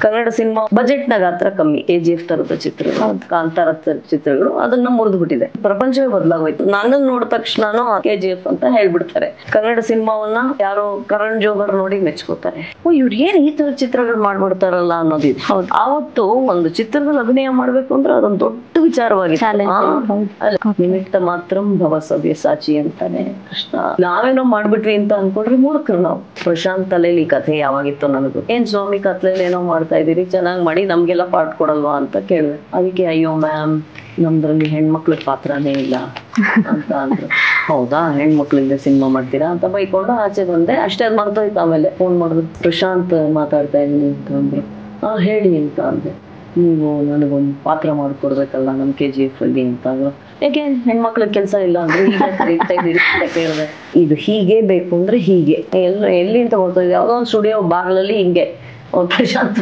Kannada cinema budget ನಾಗ ಹತ್ರ ಕಮ್ಮಿ. KGF ತರದ ಚಿತ್ರಗಳು, ಕಾಂತಾರ ಚಿತ್ರಗಳು ಅದನ್ನ ಮುರಿದು ಬಿಟ್ಟಿದೆ. ಪ್ರಪಂಚವೇ ಬದಲಾಗೋಯ್ತು. ನನ್ನನ್ನು ನೋಡಿದ ತಕ್ಷಣನೂ KGF ಅಂತ ಹೇಳ್ಬಿಡ್ತಾರೆ. ಕನ್ನಡ ಸಿನಿಮಾವನ್ನ ಯಾರೋ ಕರಣ್ ಜೋಹರ್ ನೋಡಿ ಮೆಚ್ಕೋತಾರೆ. ಇವ್ರು ಏನ್ ಈ ತರ ಚಿತ್ರಗಳು ಮಾಡ್ಬಿಡ್ತಾರಲ್ಲ ಅನ್ನೋದಿದೆ. ಆವತ್ತು ಒಂದು ಚಿತ್ರದಲ್ಲಿ ಅಭಿನಯ ಮಾಡ್ಬೇಕು ಅಂದ್ರೆ ಅದೊಂದು ದೊಡ್ಡ ವಿಚಾರವಾಗಿದೆ. ನಿಮಿತ್ತ ಮಾತ್ರ ಭವ ಸವ್ಯಸಾಚಿ ಅಂತಾನೆ ಕೃಷ್ಣ. ನಾವೇನೋ ಮಾಡ್ಬಿಟ್ವಿ ಅಂತ ಅನ್ಕೊಂಡ್ರೆ ಮೂರ್ಖರು ನಾವು. ಪ್ರಶಾಂತ್ ತಲೆಯಲ್ಲಿ ಕಥೆ ಯಾವಾಗಿತ್ತು ನನಗೂ. ಏನ್ ಸ್ವಾಮಿ ಕತ್ಲೆಯಲ್ಲಿ ಏನೋ ಮಾಡ್ತಾ ಇದೀರಿ, ಚೆನ್ನಾಗ್ ಮಾಡಿ ನಮ್ಗೆಲ್ಲ ಪಾಠ ಕೊಡಲ್ವಾ ಅಂತ ಕೇಳಿದೆ. ಅದಕ್ಕೆ ಅಯ್ಯೋ ಮ್ಯಾಮ್ ನಮ್ದ್ರಲ್ಲಿ ಹೆಣ್ಮಕ್ಳ ಪಾತ್ರನೇ ಇಲ್ಲ ಅಂತ ಅಂದ್ರು. ಹೌದಾ, ಹೆಣ್ಮಕ್ಳಿಂದ ಸಿನಿಮಾ ಮಾಡ್ತೀರಾ ಅಂತ ಬೈಕೊಂಡು ಆಚೆ ಬಂದೆ. ಅಷ್ಟೇ ಅದ್ ಮರ್ತೋಯ್ತು. ಆಮೇಲೆ ಫೋನ್ ಮಾಡಿದ್ರು, ಪ್ರಶಾಂತ್ ಮಾತಾಡ್ತಾ ಇದೀನಿ ಅಂತ ಅಂದ್ರು. ಹೇಳಿ ಅಂತ ಅಂದೆ. ನೀವು ನನಗೊಂದು ಪಾತ್ರ ಮಾಡ್ಕೊಡ್ಬೇಕಲ್ಲ ನಮ್ KGF ಅಲ್ಲಿ ಅಂತ ಅಂದ್ರು. ಯಾಕೆ ಹೆಣ್ಮಕ್ಳ ಕೆಲ್ಸ ಇಲ್ಲ ಅಂದ್ರೆ ಈಗ ಕರೀತಾ ಇದೀರಿ ಅಂತ ಕೇಳಿದೆ. ಇದು ಹೀಗೆ ಬೇಕು ಅಂದ್ರೆ ಹೀಗೆ ಎಲ್ಲಿ ಅಂತ ಗೊತ್ತಿದೆ. ಯಾವ್ದೋ ಒಂದು ಸ್ಟುಡಿಯೋ ಬಾಗ್ಲಲ್ಲಿ ಹಿಂಗೆ ಪ್ರಶಾಂತ್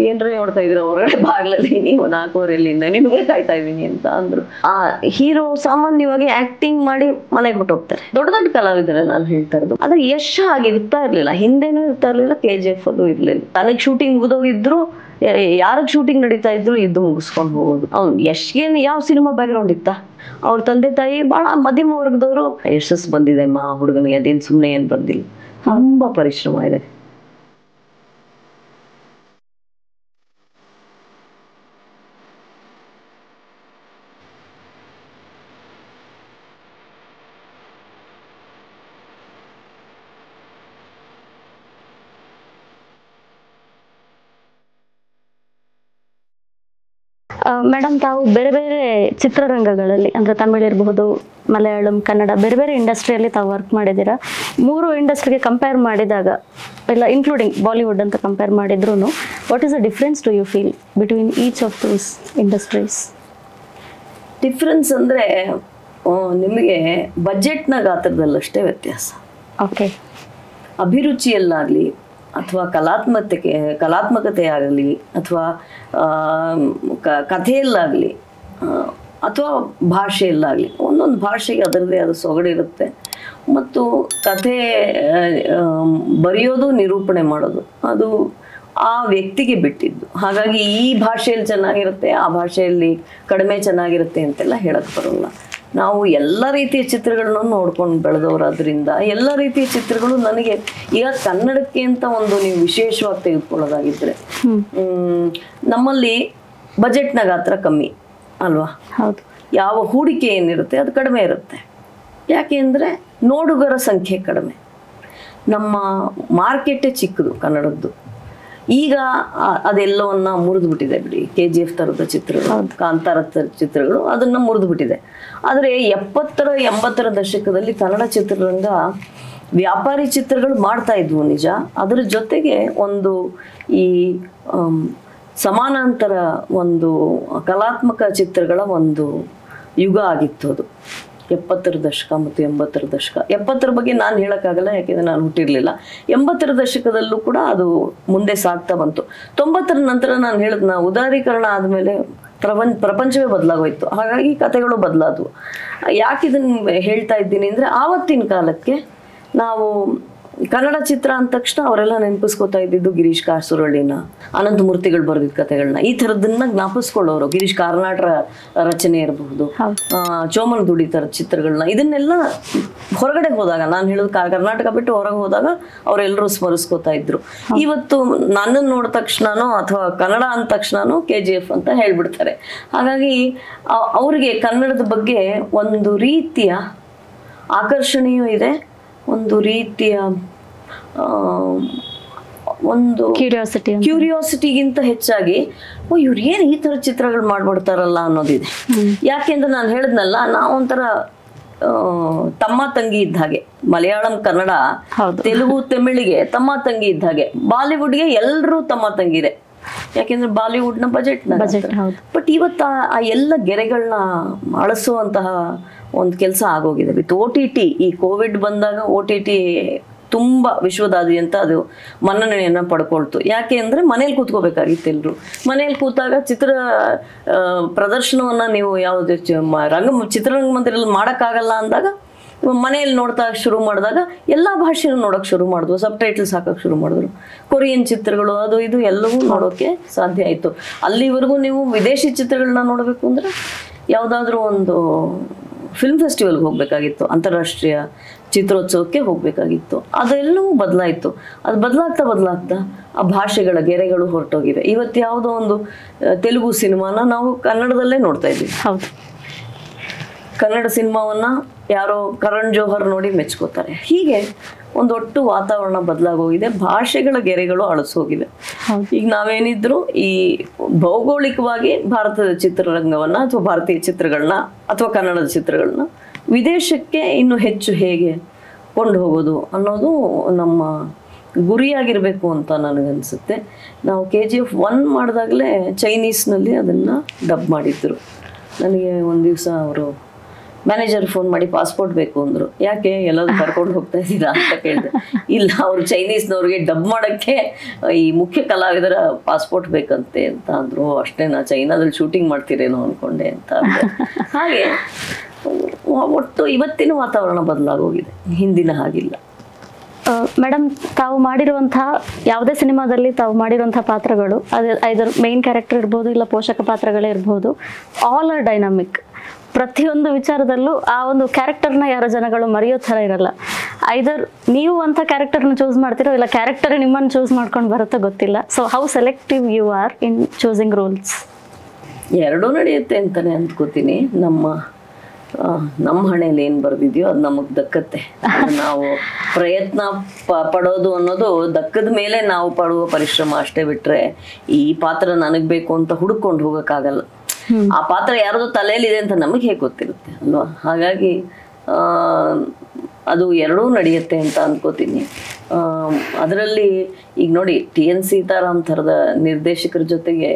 ಏನ್ರಿ ನೋಡ್ತಾ ಇದ್ರ ಹೊರಗಡೆ ಬಾಗ್ಲಲ್ಲಿ, ನೀವು 4:15 ನಿಮ್ಗೆ ಕಾಯ್ತಾ ಇದೀನಿ ಅಂತ ಅಂದ್ರು. ಆ ಹೀರೋ ಸಾಮಾನ್ಯವಾಗಿ ಆಕ್ಟಿಂಗ್ ಮಾಡಿ ಮನೆಗೆ ಬಿಟ್ಟು ಹೋಗ್ತಾರೆ. ದೊಡ್ಡ ದೊಡ್ಡ ಕಲಾವಿದರೆ ನಾನು ಹೇಳ್ತಾ ಇರೋದು. ಆದ್ರೆ ಯಶ್ ಹಾಗೆ ಇರ್ತಾ ಇರ್ಲಿಲ್ಲ, ಹಿಂದೆನೂ ಇರ್ತಾ ಇರ್ಲಿಲ್ಲ, KGF ಅಲ್ಲೂ ಇರ್ಲಿಲ್ಲ. ತನಗ್ ಶೂಟಿಂಗ್ ಮುಗಿದೋಗಿದ್ರು, ಯಾರಿಗೆ ಶೂಟಿಂಗ್ ನಡೀತಾ ಇದ್ರು ಇದ್ದು ಮುಗಿಸ್ಕೊಂಡು ಹೋಗೋದು. ಅವ್ನು ಯಶ್ಗೆ ಯಾವ ಸಿನಿಮಾ ಬ್ಯಾಕ್ ಗ್ರೌಂಡ್ ಇತ್ತ? ಅವ್ರ ತಂದೆ ತಾಯಿ ಬಹಳ ಮಧ್ಯಮ ವರ್ಗದವರು. ಯಶಸ್ಸು ಬಂದಿದೆ ಹುಡುಗನಿಗೆ, ಅದೇನ್ ಸುಮ್ನೆ ಏನ್ ಬಂದಿಲ್ಲ, ತುಂಬಾ ಪರಿಶ್ರಮ ಇದೆ. ಮೇಡಮ್, ತಾವು ಬೇರೆ ಬೇರೆ ಚಿತ್ರರಂಗಗಳಲ್ಲಿ ಅಂದ್ರೆ ತಮಿಳ್ ಇರಬಹುದು, ಮಲಯಾಳಂ, ಕನ್ನಡ, ಬೇರೆ ಬೇರೆ ಇಂಡಸ್ಟ್ರಿಯಲ್ಲಿ ತಾವು ವರ್ಕ್ ಮಾಡಿದ್ದೀರಾ. 3 ಇಂಡಸ್ಟ್ರಿಗೆ ಕಂಪೇರ್ ಮಾಡಿದಾಗ, ಎಲ್ಲ ಇನ್ಕ್ಲೂಡಿಂಗ್ ಬಾಲಿವುಡ್ ಅಂತ ಕಂಪೇರ್ ಮಾಡಿದ್ರು, what is the difference to you feel between each of those industries? Difference ಅಂದರೆ ನಿಮಗೆ ಬಜೆಟ್ನ ಗಾತ್ರದಲ್ಲಷ್ಟೇ ವ್ಯತ್ಯಾಸ. ಓಕೆ. ಅಭಿರುಚಿಯಲ್ಲಾಗಲಿ ಅಥವಾ ಕಲಾತ್ಮಕತೆ ಆಗಲಿ ಅಥವಾ ಕಥೆಯಲ್ಲಾಗಲಿ ಅಥವಾ ಭಾಷೆಯಲ್ಲಾಗಲಿ, ಒಂದೊಂದು ಭಾಷೆಗೆ ಅದರದ್ದೇ ಆದ ಸೊಗಡಿರುತ್ತೆ. ಮತ್ತು ಕಥೆ ಬರೆಯೋದು, ನಿರೂಪಣೆ ಮಾಡೋದು ಅದು ಆ ವ್ಯಕ್ತಿಗೆ ಬಿಟ್ಟಿದ್ದು. ಹಾಗಾಗಿ ಈ ಭಾಷೆಯಲ್ಲಿ ಚೆನ್ನಾಗಿರುತ್ತೆ, ಆ ಭಾಷೆಯಲ್ಲಿ ಕಡಿಮೆ ಚೆನ್ನಾಗಿರುತ್ತೆ ಅಂತೆಲ್ಲ ಹೇಳಕ್ಕೆ ಬರೋಲ್ಲ. ನಾವು ಎಲ್ಲ ರೀತಿಯ ಚಿತ್ರಗಳನ್ನ ನೋಡ್ಕೊಂಡು ಬೆಳೆದವರಾದ್ರಿಂದ ಎಲ್ಲ ರೀತಿಯ ಚಿತ್ರಗಳು ನನಗೆ ಈಗ ಕನ್ನಡಕ್ಕೆ ಅಂತ ಒಂದು ನೀವು ವಿಶೇಷವಾಗಿ ತೆಗೆದುಕೊಳ್ಳೋದಾಗಿದ್ರೆ, ನಮ್ಮಲ್ಲಿ ಬಜೆಟ್ನ ಗಾತ್ರ ಕಮ್ಮಿ ಅಲ್ವಾ? ಹೌದು. ಯಾವ ಹೂಡಿಕೆ ಏನಿರುತ್ತೆ ಅದು ಕಡಿಮೆ ಇರುತ್ತೆ. ಯಾಕೆ ಅಂದರೆ ನೋಡುಗರ ಸಂಖ್ಯೆ ಕಡಿಮೆ, ನಮ್ಮ ಮಾರ್ಕೆಟೇ ಚಿಕ್ಕದು ಕನ್ನಡದ್ದು. ಈಗ ಅದೆಲ್ಲವನ್ನ ಮುರಿದು ಬಿಟ್ಟಿದೆ ಬಿಡಿ. KGF ತರದ ಚಿತ್ರಗಳು, ಕಾಂತಾರ ಚಿತ್ರಗಳು ಅದನ್ನ ಮುರಿದು ಬಿಟ್ಟಿದೆ. ಆದರೆ 70ರ 80ರ ದಶಕದಲ್ಲಿ ಕನ್ನಡ ಚಿತ್ರರಂಗ ವ್ಯಾಪಾರಿ ಚಿತ್ರಗಳು ಮಾಡ್ತಾ ಇದ್ವು ನಿಜ. ಅದರ ಜೊತೆಗೆ ಒಂದು ಈ ಸಮಾನಾಂತರ ಒಂದು ಕಲಾತ್ಮಕ ಚಿತ್ರಗಳ ಒಂದು ಯುಗ ಆಗಿತ್ತು ಅದು 70ರ ದಶಕ ಮತ್ತು 80ರ ದಶಕ. 70ರ ಬಗ್ಗೆ ನಾನು ಹೇಳೋಕ್ಕಾಗಲ್ಲ, ಯಾಕೆಂದರೆ ನಾನು ಹುಟ್ಟಿರಲಿಲ್ಲ. 80ರ ದಶಕದಲ್ಲೂ ಕೂಡ ಅದು ಮುಂದೆ ಸಾಗ್ತಾ ಬಂತು. 90ರ ನಂತರ ನಾನು ಹೇಳಿದ್ನ ಉದಾರೀಕರಣ ಆದಮೇಲೆ ಪ್ರಪಂಚವೇ ಬದಲಾಗೋಯ್ತು. ಹಾಗಾಗಿ ಕಥೆಗಳು ಬದಲಾದವು. ಯಾಕೆ ಇದನ್ನು ಹೇಳ್ತಾ ಇದ್ದೀನಿ ಅಂದರೆ, ಆವತ್ತಿನ ಕಾಲಕ್ಕೆ ನಾವು ಕನ್ನಡ ಚಿತ್ರ ಅಂದ ತಕ್ಷಣ ಅವರೆಲ್ಲ ನೆನಪಿಸ್ಕೋತಾ ಇದ್ದಿದ್ದು ಗಿರೀಶ್ ಕಾಸರವಳ್ಳಿನ, ಅನಂತ ಮೂರ್ತಿಗಳು ಬರೆದಿದ್ದ ಕಥೆಗಳನ್ನ, ಈ ಥರದನ್ನ ಜ್ಞಾಪಿಸ್ಕೊಳ್ಳೋರು. ಗಿರೀಶ್ ಕಾರ್ನಾಡ್ ರಚನೆ ಇರಬಹುದು, ಚೋಮನ್ ದುಡಿ ಥರದ ಚಿತ್ರಗಳನ್ನ, ಇದನ್ನೆಲ್ಲ ಹೊರಗಡೆ ಹೋದಾಗ, ನಾನು ಹೇಳೋದು ಕರ್ನಾಟಕ ಬಿಟ್ಟು ಹೊರಗೆ ಹೋದಾಗ ಅವರೆಲ್ಲರೂ ಸ್ಮರಿಸ್ಕೋತಾ ಇದ್ರು. ಇವತ್ತು ನನ್ನನ್ನು ನೋಡಿದ ತಕ್ಷಣನೋ ಅಥವಾ ಕನ್ನಡ ಅಂದ ತಕ್ಷಣನೋ KGF ಅಂತ ಹೇಳ್ಬಿಡ್ತಾರೆ. ಹಾಗಾಗಿ ಅವರಿಗೆ ಕನ್ನಡದ ಬಗ್ಗೆ ಒಂದು ರೀತಿಯ ಆಕರ್ಷಣೆಯೂ ಇದೆ, ಒಂದು ರೀತಿಯ ಒಂದು ಕ್ಯೂರಿಯಾಸಿಟಿಗಿಂತ ಹೆಚ್ಚಾಗಿ ಇವ್ರು ಏನು ಈ ಥರ ಚಿತ್ರಗಳು ಮಾಡ್ಬಿಡ್ತಾರಲ್ಲ ಅನ್ನೋದಿದೆ. ಯಾಕೆಂದ್ರೆ ನಾನು ಹೇಳಿದ್ನಲ್ಲ, ನಾವೊಂಥರ ತಮ್ಮ ತಂಗಿ ಇದ್ದ ಹಾಗೆ. ಮಲಯಾಳಂ, ಕನ್ನಡ, ತೆಲುಗು, ತಮಿಳಿಗೆ ತಮ್ಮ ತಂಗಿ ಇದ್ದ ಹಾಗೆ. ಬಾಲಿವುಡ್ಗೆ ಎಲ್ಲರೂ ತಮ್ಮ ತಂಗಿರೆ, ಯಾಕೆಂದ್ರೆ ಬಾಲಿವುಡ್ನ ಬಜೆಟ್. ಬಟ್ ಇವತ್ತು ಆ ಎಲ್ಲ ಗೆರೆಗಳನ್ನ ಅಳಿಸುವಂತಹ ಒಂದು ಕೆಲಸ ಆಗೋಗಿದೆ ವಿತ್ OTT. ಈ ಕೋವಿಡ್ ಬಂದಾಗ OTT ತುಂಬ ವಿಶ್ವದಾದ್ಯಂತ ಅದು ಮನ್ನಣೆಯನ್ನು ಪಡ್ಕೊಳ್ತು. ಯಾಕೆ ಅಂದರೆ ಮನೇಲಿ ಕೂತ್ಕೋಬೇಕಾಗಿತ್ತು ಎಲ್ಲರೂ. ಮನೇಲಿ ಕೂತಾಗ ಚಿತ್ರ ಪ್ರದರ್ಶನವನ್ನು ನೀವು ಯಾವುದೇ ಚಿತ್ರರಂಗ ಮಂದಿರಲ್ಲಿ ಮಾಡೋಕ್ಕಾಗಲ್ಲ ಅಂದಾಗ ಮನೆಯಲ್ಲಿ ನೋಡ್ತಾ ಶುರು ಮಾಡಿದಾಗ ಎಲ್ಲ ಭಾಷೆನೂ ನೋಡೋಕೆ ಶುರು ಮಾಡಿದ್ವು, ಸಬ್ ಟೈಟಲ್ಸ್ ಹಾಕೋಕೆ ಶುರು ಮಾಡಿದ್ರು. ಕೊರಿಯನ್ ಚಿತ್ರಗಳು ಅದು ಇದು ಎಲ್ಲವೂ ನೋಡೋಕೆ ಸಾಧ್ಯ ಆಯಿತು. ಅಲ್ಲಿವರೆಗೂ ನೀವು ವಿದೇಶಿ ಚಿತ್ರಗಳನ್ನ ನೋಡಬೇಕು ಅಂದರೆ ಯಾವುದಾದ್ರೂ ಒಂದು ಫಿಲ್ಮ್ ಫೆಸ್ಟಿವಲ್ಗೆ ಹೋಗಬೇಕಾಗಿತ್ತು, ಅಂತಾರಾಷ್ಟ್ರೀಯ ಚಿತ್ರೋತ್ಸವಕ್ಕೆ ಹೋಗಬೇಕಾಗಿತ್ತು. ಅದೆಲ್ಲವೂ ಬದಲಾಯಿತು. ಅದು ಬದಲಾಗ್ತಾ ಆ ಭಾಷೆಗಳ ಗೆರೆಗಳು ಹೊರಟೋಗಿವೆ. ಇವತ್ತು ಯಾವುದೋ ಒಂದು ತೆಲುಗು ಸಿನಿಮಾನ ನಾವು ಕನ್ನಡದಲ್ಲೇ ನೋಡ್ತಾ ಇದ್ದೀವಿ. ಹೌದು, ಕನ್ನಡ ಸಿನಿಮಾವನ್ನ ಯಾರೋ ಕರಣ್ ಜೋಹರ್ ನೋಡಿ ಮೆಚ್ಕೋತಾರೆ. ಹೀಗೆ ಒಂದು ಒಟ್ಟು ವಾತಾವರಣ ಬದಲಾಗೋಗಿದೆ, ಭಾಷೆಗಳ ಗೆರೆಗಳು ಅಳಿಸೋಗಿವೆ. ಈಗ ನಾವೇನಿದ್ರು ಈ ಭೌಗೋಳಿಕವಾಗಿ ಭಾರತದ ಚಿತ್ರರಂಗವನ್ನ ಅಥವಾ ಭಾರತೀಯ ಚಿತ್ರಗಳನ್ನ ಅಥವಾ ಕನ್ನಡದ ಚಿತ್ರಗಳನ್ನ ವಿದೇಶಕ್ಕೆ ಇನ್ನು ಹೆಚ್ಚು ಹೇಗೆ ಕೊಂಡು ಹೋಗೋದು ಅನ್ನೋದು ನಮ್ಮ ಗುರಿಯಾಗಿರಬೇಕು ಅಂತ ನನಗನ್ಸುತ್ತೆ. ನಾವು KGF 1 ಮಾಡಿದಾಗಲೇ ಚೈನೀಸ್ನಲ್ಲಿ ಅದನ್ನು ಡಬ್ ಮಾಡಿದ್ರು. ನನಗೆ ಒಂದು ದಿವಸ ಅವರು ಮ್ಯಾನೇಜರ್ ಫೋನ್ ಮಾಡಿ ಪಾಸ್ಪೋರ್ಟ್ ಬೇಕು ಅಂದರು. ಯಾಕೆ, ಎಲ್ಲರೂ ಕರ್ಕೊಂಡು ಹೋಗ್ತಾ ಇದ್ದೀರಾ ಅಂತ ಕೇಳಿದೆ. ಇಲ್ಲ, ಅವರು ಚೈನೀಸ್ನವ್ರಿಗೆ ಡಬ್ ಮಾಡೋಕ್ಕೆ ಈ ಮುಖ್ಯ ಕಲಾವಿದರ ಪಾಸ್ಪೋರ್ಟ್ ಬೇಕಂತೆ ಅಂತ ಅಂದರು. ಅಷ್ಟೇನಾ, ಚೈನಾದಲ್ಲಿ ಶೂಟಿಂಗ್ ಮಾಡ್ತೀರೇನೋ ಅಂದ್ಕೊಂಡೆ ಅಂತ ಅಂದೆ. ಹಾಗೆ ಒಟ್ಟು ಇವತ್ತಿನ ವಾತಾವರಣ ಬದಲಾಗೋಗಿದೆ, ಹಿಂದಿನ ಹಾಗಿಲ್ಲ. ಮೇಡಮ್, ತಾವು ಮಾಡಿರುವಂತಹ ಯಾವುದೇ ಸಿನಿಮಾದಲ್ಲಿ ತಾವು ಮಾಡಿರುವಂತಹ ಪಾತ್ರಗಳು ಅದು ಐದರ್ ಮೇನ್ ಕ್ಯಾರೆಕ್ಟರ್ ಇರ್ಬೋದು, ಇಲ್ಲ ಪೋಷಕ ಪಾತ್ರಗಳೇ ಇರ್ಬೋದು, ಆಲ್ ಆರ್ ಡೈನಾಮಿಕ್. ಪ್ರತಿಯೊಂದು ವಿಚಾರದಲ್ಲೂ ಆ ಒಂದು ಕ್ಯಾರೆಕ್ಟರ್ನ ಯಾರೋ ಜನಗಳು ಮರೆಯೋ ಥರ ಇರಲ್ಲ. ಐದರ್ ನೀವು ಅಂತ ಕ್ಯಾರೆಕ್ಟರ್ನ ಚೂಸ್ ಮಾಡ್ತಿರೋ, ಇಲ್ಲ ಕ್ಯಾರೆಕ್ಟರ್ ನಿಮ್ಮನ್ನು ಚೂಸ್ ಮಾಡ್ಕೊಂಡು ಬರುತ್ತೋ ಗೊತ್ತಿಲ್ಲ. So how selective you are in choosing roles? ಎರಡೂ ನಡೆಯುತ್ತೆ ಅಂತಲೇ ಅಂದ್ಕೋತೀನಿ. ನಮ್ಮ ಹಣೆಯಲ್ಲಿ ಏನು ಬರೆದಿದೆಯೋ ಅದು ನಮಗೆ ದಕ್ಕತ್ತೆ. ನಾವು ಪ್ರಯತ್ನ ಪಡೋದು ಅನ್ನೋದು ದಕ್ಕದ ಮೇಲೆ ನಾವು ಪಡುವ ಪರಿಶ್ರಮ ಅಷ್ಟೇ ಬಿಟ್ರೆ, ಈ ಪಾತ್ರ ನನಗೆ ಬೇಕು ಅಂತ ಹುಡುಕೊಂಡು ಹೋಗೋಕ್ಕಾಗಲ್ಲ. ಆ ಪಾತ್ರ ಯಾರದೋ ತಲೆಯಲ್ಲಿದೆ ಅಂತ ನಮಗೆ ಹೇಗೆ ಗೊತ್ತಿರುತ್ತೆ ಅಲ್ವಾ? ಹಾಗಾಗಿ ಅದು ಎರಡೂ ನಡೆಯುತ್ತೆ ಅಂತ ಅನ್ಕೋತೀನಿ. ಅದರಲ್ಲಿ ಈಗ ನೋಡಿ, TN ಸೀತಾರಾಮ್ ಥರದ ನಿರ್ದೇಶಕರ ಜೊತೆಗೆ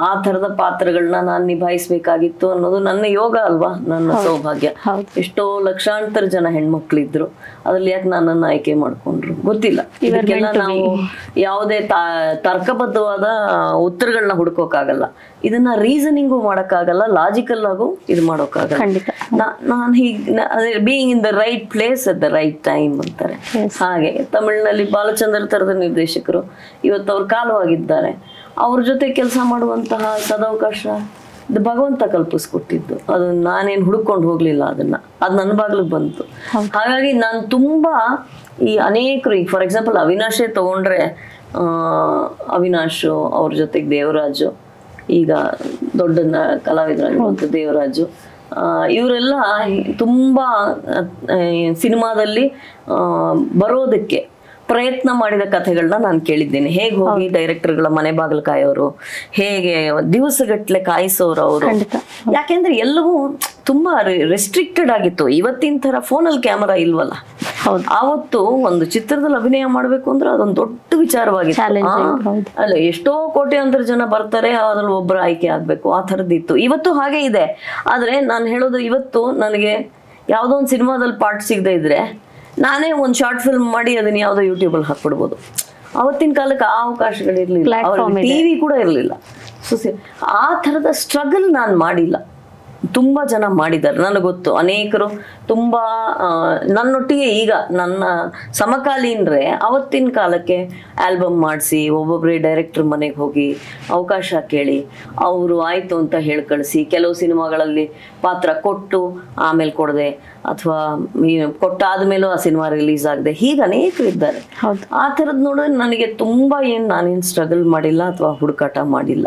ಆ ಥರದ ಪಾತ್ರಗಳನ್ನ ನಾನು ನಿಭಾಯಿಸ್ಬೇಕಾಗಿತ್ತು ಅನ್ನೋದು ನನ್ನ ಯೋಗ ಅಲ್ವಾ, ನನ್ನ ಸೌಭಾಗ್ಯ. ಎಷ್ಟೋ ಲಕ್ಷಾಂತರ ಜನ ಹೆಣ್ಮಕ್ಳಿದ್ರು, ಅದ್ರಲ್ಲಿ ಯಾಕೆ ನನ್ನನ್ನು ಆಯ್ಕೆ ಮಾಡ್ಕೊಂಡ್ರು ಗೊತ್ತಿಲ್ಲ. ಇದಕ್ಕೆಲ್ಲ ನಾವು ಯಾವುದೇ ತರ್ಕಬದ್ಧವಾದ ಉತ್ತರಗಳನ್ನ ಹುಡ್ಕೋಕ್ಕಾಗಲ್ಲ. ಇದನ್ನ ರೀಸನಿಂಗು ಮಾಡೋಕ್ಕಾಗಲ್ಲ, ಲಾಜಿಕಲ್ ಆಗು ಇದು ಮಾಡೋಕ್ಕಾಗಲ್ಲ. ನಾನು ಹೀಗೆ being in the right place at the right time ಅಂತಾರೆ. ಹಾಗೆ ತಮಿಳಿನಲ್ಲಿ ಬಾಲಚಂದ್ರ ಥರದ ನಿರ್ದೇಶಕರು ಇವತ್ತು ಅವ್ರು ಕಾಲವಾಗಿದ್ದಾರೆ. ಅವ್ರ ಜೊತೆ ಕೆಲಸ ಮಾಡುವಂತಹ ಸದಾವಕಾಶ ಭಗವಂತ ಕಲ್ಪಿಸ್ಕೊಟ್ಟಿದ್ದು. ಅದು ನಾನೇನು ಹುಡ್ಕೊಂಡು ಹೋಗ್ಲಿಲ್ಲ, ಅದು ನನ್ನ ಬಾಗ್ಲಿಗೆ ಬಂತು. ಹಾಗಾಗಿ ನಾನು ತುಂಬಾ ಈ ಅನೇಕರು, ಈಗ ಫಾರ್ ಎಕ್ಸಾಂಪಲ್ ಅವಿನಾಶೇ ತಗೊಂಡ್ರೆ, ಅವಿನಾಶು ಅವ್ರ ಜೊತೆಗೆ ದೇವರಾಜು, ಈಗ ದೊಡ್ಡ ಕಲಾವಿದರಾಗಿರುವಂಥ ದೇವರಾಜು, ಇವರೆಲ್ಲ ತುಂಬಾ ಸಿನಿಮಾದಲ್ಲಿ ಬರೋದಕ್ಕೆ ಪ್ರಯತ್ನ ಮಾಡಿದ ಕಥೆಗಳನ್ನ ನಾನು ಕೇಳಿದ್ದೇನೆ. ಹೇಗೆ ಹೋಗಿ ಡೈರೆಕ್ಟರ್ಗಳ ಮನೆ ಬಾಗಿಲು ಕಾಯೋರು, ಹೇಗೆ ದಿವಸಗಟ್ಲೆ ಕಾಯಿಸೋರು ಅವರು. ಯಾಕೆಂದ್ರೆ ಎಲ್ಲವೂ ತುಂಬಾ ರೆಸ್ಟ್ರಿಕ್ಟೆಡ್ ಆಗಿತ್ತು. ಇವತ್ತಿನ ತರ ಫೋನಲ್ಲಿ ಕ್ಯಾಮರಾ ಇಲ್ವಲ್ಲ. ಆವತ್ತು ಒಂದು ಚಿತ್ರದಲ್ಲಿ ಅಭಿನಯ ಮಾಡ್ಬೇಕು ಅಂದ್ರೆ ಅದೊಂದು ದೊಡ್ಡ ವಿಚಾರವಾಗಿತ್ತು. ಅಲ್ಲ, ಎಷ್ಟೋ ಕೋಟ್ಯಾಂತರ ಜನ ಬರ್ತಾರೆ, ಅದ್ರಲ್ಲಿ ಒಬ್ಬರು ಆಯ್ಕೆ ಆಗ್ಬೇಕು, ಆ ಥರದ್ದಿತ್ತು. ಇವತ್ತು ಹಾಗೆ ಇದೆ. ಆದ್ರೆ ನಾನು ಹೇಳೋದು, ಇವತ್ತು ನನಗೆ ಯಾವುದೋ ಒಂದು ಸಿನಿಮಾದಲ್ಲಿ ಪಾರ್ಟ್ ಸಿಗದೆ ಇದ್ರೆ ನಾನೇ ಒಂದು ಶಾರ್ಟ್ ಫಿಲ್ಮ್ ಮಾಡಿ ಅದನ್ನ ಯಾವುದೋ ಯೂಟ್ಯೂಬಲ್ಲಿ ಹಾಕ್ಬಿಡ್ಬೋದು. ಅವತ್ತಿನ ಕಾಲಕ್ಕೆ ಆ ಅವಕಾಶಗಳಿರ್ಲಿಲ್ಲ, TV ಕೂಡ ಇರಲಿಲ್ಲ. ಸೊ ಆ ಥರದ ಸ್ಟ್ರಗಲ್ ನಾನು ಮಾಡಿಲ್ಲ. ತುಂಬಾ ಜನ ಮಾಡಿದ್ದಾರೆ, ನನಗೆ ಗೊತ್ತು. ಅನೇಕರು ತುಂಬಾ ನನ್ನೊಟ್ಟಿಗೆ ಈಗ ನನ್ನ ಸಮಕಾಲೀನರೇ ಅವತ್ತಿನ ಕಾಲಕ್ಕೆ ಆಲ್ಬಮ್ ಮಾಡಿಸಿ ಒಬ್ಬೊಬ್ಬರೇ ಡೈರೆಕ್ಟರ್ ಮನೆಗೆ ಹೋಗಿ ಅವಕಾಶ ಕೇಳಿ ಅವರು ಆಯಿತು ಅಂತ ಹೇಳಿ ಕಳಿಸಿ, ಕೆಲವು ಸಿನಿಮಾಗಳಲ್ಲಿ ಪಾತ್ರ ಕೊಟ್ಟು ಆಮೇಲೆ ಕೊಡದೆ, ಅಥವಾ ಕೊಟ್ಟಾದ್ಮೇಲೂ ಆ ಸಿನಿಮಾ ರಿಲೀಸ್ ಆಗದೆ, ಹೀಗೆ ಅನೇಕರು ಇದ್ದಾರೆ. ಆ ಥರದ್ದು ನೋಡಿದ್ರೆ ನನಗೆ ತುಂಬ ನಾನೇನು ಸ್ಟ್ರಗಲ್ ಮಾಡಿಲ್ಲ ಅಥವಾ ಹುಡುಕಾಟ ಮಾಡಿಲ್ಲ.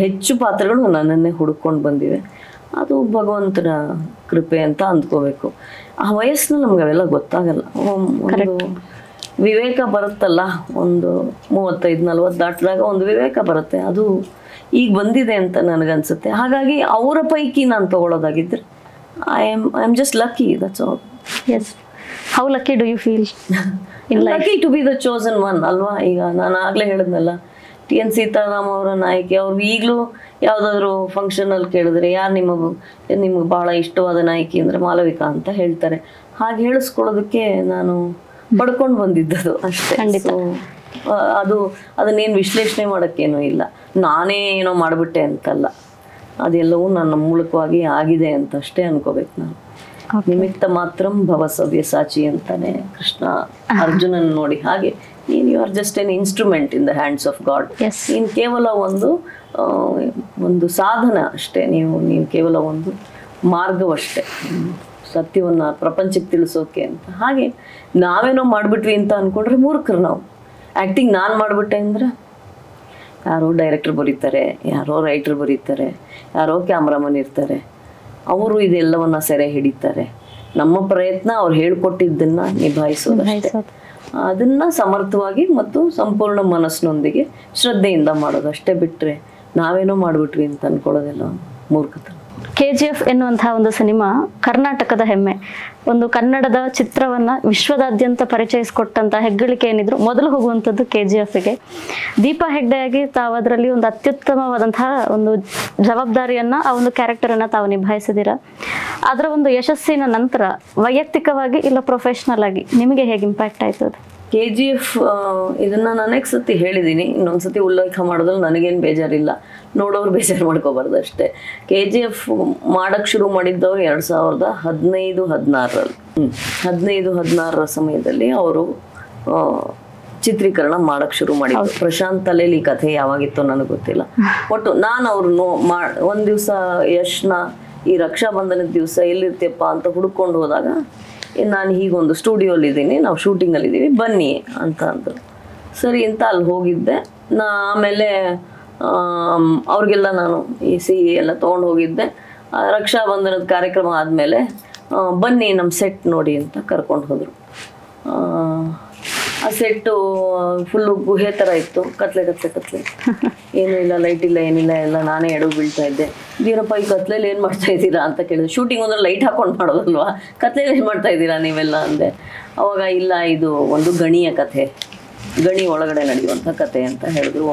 ಹೆಚ್ಚು ಪಾತ್ರಗಳು ನನ್ನನ್ನೇ ಹುಡುಕೊಂಡು ಬಂದಿವೆ. ಅದು ಭಗವಂತನ ಕೃಪೆ ಅಂತ ಅಂದ್ಕೋಬೇಕು. ಆ ವಯಸ್ಸಿನಲ್ಲಿ ನಮ್ಗೆ ಅವೆಲ್ಲ ಗೊತ್ತಾಗಲ್ಲ. ಒಂದು ವಿವೇಕ ಬರುತ್ತಲ್ಲ, ಒಂದು 35-40 ದಾಟಿದಾಗ ಒಂದು ವಿವೇಕ ಬರುತ್ತೆ. ಅದು ಈಗ ಬಂದಿದೆ ಅಂತ ನನಗನ್ಸುತ್ತೆ. ಹಾಗಾಗಿ ಅವರ ಪೈಕಿ ನಾನು ತಗೊಳ್ಳೋದಾಗಿದ್ರೆ I am just lucky, that's all. Yes, how lucky do you feel in life? Lucky to be the chosen one ಅಲ್ವಾ. ಈಗ ನಾನು ಆಗ್ಲೇ ಹೇಳಿದ್ನಲ್ಲ, TN ಸೀತಾರಾಮ್ ಅವರ ನಾಯಕಿ. ಅವ್ರು ಈಗಲೂ ಯಾವುದಾದ್ರು ಫಂಕ್ಷನಲ್ಲಿ ಕೇಳಿದ್ರೆ ಯಾರು ನಿಮಗೆ ಬಹಳ ಇಷ್ಟವಾದ ನಾಯಕಿ ಅಂದರೆ ಮಾಲವಿಕಾ ಅಂತ ಹೇಳ್ತಾರೆ. ಹಾಗೆ ಹೇಳಿಸ್ಕೊಳ್ಳೋದಕ್ಕೆ ನಾನು ಪಡ್ಕೊಂಡು ಬಂದಿದ್ದದು ಅಷ್ಟೇ. ಅದನ್ನೇನು ವಿಶ್ಲೇಷಣೆ ಮಾಡೋಕ್ಕೇನೂ ಇಲ್ಲ, ನಾನೇ ಏನೋ ಮಾಡಿಬಿಟ್ಟೆ ಅಂತಲ್ಲ. ಅದೆಲ್ಲವೂ ನನ್ನ ಮೂಲಕವಾಗಿ ಆಗಿದೆ ಅಂತ ಅಷ್ಟೇ ಅನ್ಕೋಬೇಕು ನಾನು. ನಿಮಿತ್ತ ಮಾತ್ರಂ ಭವ ಸವ್ಯಸಾಚಿ ಅಂತಾನೆ ಕೃಷ್ಣ ಅರ್ಜುನನ್ ನೋಡಿ, ಹಾಗೆ ನೀನ್ you are just an instrument in the hands of God. ನೀನ್ ಕೇವಲ ಒಂದು ಸಾಧನ ಅಷ್ಟೇ, ನೀವು ಕೇವಲ ಒಂದು ಮಾರ್ಗವಷ್ಟೇ ಸತ್ಯವನ್ನ ಪ್ರಪಂಚಕ್ಕೆ ತಿಳಿಸೋಕೆ ಅಂತ. ಹಾಗೆ ನಾವೇನೋ ಮಾಡ್ಬಿಟ್ವಿ ಅಂತ ಅನ್ಕೊಂಡ್ರೆ ಮೂರ್ಖರು ನಾವು. ಆಕ್ಟಿಂಗ್ ನಾನು ಮಾಡ್ಬಿಟ್ಟೆ ಅಂದ್ರೆ ಯಾರೋ ಡೈರೆಕ್ಟರ್ ಬರೀತಾರೆ, ಯಾರೋ ರೈಟರ್ ಬರೀತಾರೆ, ಯಾರೋ ಕ್ಯಾಮ್ರಾಮನ್ ಇರ್ತಾರೆ, ಅವರು ಇದೆಲ್ಲವನ್ನ ಸೆರೆ ಹಿಡಿತಾರೆ. ನಮ್ಮ ಪ್ರಯತ್ನ ಅವ್ರು ಹೇಳ್ಕೊಟ್ಟಿದ್ದನ್ನ ನಿಭಾಯಿಸೋದಷ್ಟೇ. ಅದನ್ನ ಸಮರ್ಥವಾಗಿ ಮತ್ತು ಸಂಪೂರ್ಣ ಮನಸ್ಸಿನೊಂದಿಗೆ ಶ್ರದ್ಧೆಯಿಂದ ಮಾಡೋದು ಅಷ್ಟೇ. ಬಿಟ್ರೆ ನಾವೇನೋ ಮಾಡ್ಬಿಟ್ವಿ ಅಂತ ಅನ್ಕೊಳ್ಳೋದೆಲ್ಲ ಮೂರ್ಖತನ. KGF ಎನ್ನುವಂತಹ ಒಂದು ಸಿನಿಮಾ ಕರ್ನಾಟಕದ ಹೆಮ್ಮೆ, ಒಂದು ಕನ್ನಡದ ಚಿತ್ರವನ್ನ ವಿಶ್ವದಾದ್ಯಂತ ಪರಿಚಯಿಸಿಕೊಟ್ಟಂತ ಹೆಗ್ಗಳಿಕೆ ಏನಿದ್ರು ಮೊದಲು ಹೋಗುವಂಥದ್ದು KGFಗೆ. ದೀಪಾ ಹೆಗ್ಡೆಯಾಗಿ ತಾವು ಅದರಲ್ಲಿ ಒಂದು ಅತ್ಯುತ್ತಮವಾದಂತಹ ಒಂದು ಜವಾಬ್ದಾರಿಯನ್ನ, ಆ ಒಂದು ಕ್ಯಾರೆಕ್ಟರ್ ಅನ್ನ ತಾವು ನಿಭಾಯಿಸಿದ್ದೀರಾ. ಅದರ ಒಂದು ಯಶಸ್ಸಿನ ನಂತರ ವೈಯಕ್ತಿಕವಾಗಿ ಇಲ್ಲ ಪ್ರೊಫೆಷನಲ್ ಆಗಿ ನಿಮಗೆ ಹೇಗೆ ಇಂಪ್ಯಾಕ್ಟ್ ಆಯ್ತು ಅದು? KGF ಇದನ್ನ ನಾನೇಕ್ ಸತಿ ಹೇಳಿದ್ದೀನಿ, ಇನ್ನೊಂದ್ಸತಿ ಉಲ್ಲೇಖ ಮಾಡೋದ್ರಲ್ಲಿ ನನಗೇನು ಬೇಜಾರಿಲ್ಲ, ನೋಡೋರು ಬೇಜಾರು ಮಾಡ್ಕೋಬಾರ್ದು ಅಷ್ಟೇ. KGF ಮಾಡಕ್ ಶುರು ಮಾಡಿದ್ದವ್ರು 2015-16 15-16 ಸಮಯದಲ್ಲಿ ಅವರು ಚಿತ್ರೀಕರಣ ಮಾಡಕ್ ಶುರು ಮಾಡಿದ್ರು. ಪ್ರಶಾಂತ್ ತಲೆಯಲ್ಲಿ ಈ ಕಥೆ ಯಾವಾಗಿತ್ತೋ ನನಗೆ ಗೊತ್ತಿಲ್ಲ. ಒಟ್ಟು ನಾನು ಅವ್ರು ಒಂದ್ ದಿವ್ಸ ಯಶ್ನ ಈ ರಕ್ಷಾ ಬಂಧನದ ದಿವಸ ಎಲ್ಲಿರ್ತೀಯಪ್ಪ ಅಂತ ಹುಡ್ಕೊಂಡು ಹೋದಾಗ, ನಾನು ಹೀಗೊಂದು ಸ್ಟುಡಿಯೋಲಿ ಇದ್ದೀನಿ, ನಾವು ಶೂಟಿಂಗಲ್ಲಿ ಇದ್ದೀವಿ ಬನ್ನಿ ಅಂತ ಅಂದರು. ಸರಿ ಅಂತ ಅಲ್ಲಿ ಹೋಗಿದ್ದೆ. ಆಮೇಲೆ ಅವ್ರಿಗೆಲ್ಲ ನಾನು ಈ ಸಿಹಿ ಎಲ್ಲ ತೊಗೊಂಡು ಹೋಗಿದ್ದೆ. ರಕ್ಷಾ ಬಂಧನದ ಕಾರ್ಯಕ್ರಮ ಆದಮೇಲೆ ಬನ್ನಿ ನಮ್ಮ ಸೆಟ್ ನೋಡಿ ಅಂತ ಕರ್ಕೊಂಡು ಹೋದರು. ಆ ಸೆಟ್ಟು ಫುಲ್ಲು ಗುಹೆ ಥರ ಇತ್ತು, ಕತ್ಲೆ ಏನೂ ಇಲ್ಲ, ಲೈಟ್ ಇಲ್ಲ, ಏನಿಲ್ಲ, ಎಲ್ಲ ನಾನೇ ಎಡವು ಬೀಳ್ತಾ ಇದ್ದೆ. ಏನಪ್ಪ ಈ ಕತ್ಲೆಯಲ್ಲಿ ಏನು ಮಾಡ್ತಾ ಇದ್ದೀರಾ ಅಂತ ಕೇಳಿದೆ. ಶೂಟಿಂಗ್ ಅಂದ್ರೆ ಲೈಟ್ ಹಾಕೊಂಡು ಮಾಡೋದಲ್ವಾ, ಕತ್ಲೆಯಲ್ಲಿ ಏನು ಮಾಡ್ತಾ ಇದ್ದೀರಾ ನೀವೆಲ್ಲ ಅಂದೆ. ಅವಾಗ ಇಲ್ಲ, ಇದು ಒಂದು ಗಣಿಯ ಕಥೆ, ಗಣಿ ಒಳಗಡೆ ನಡೆಯುವಂಥ ಕತೆ ಅಂತ ಹೇಳಿದ್ರು.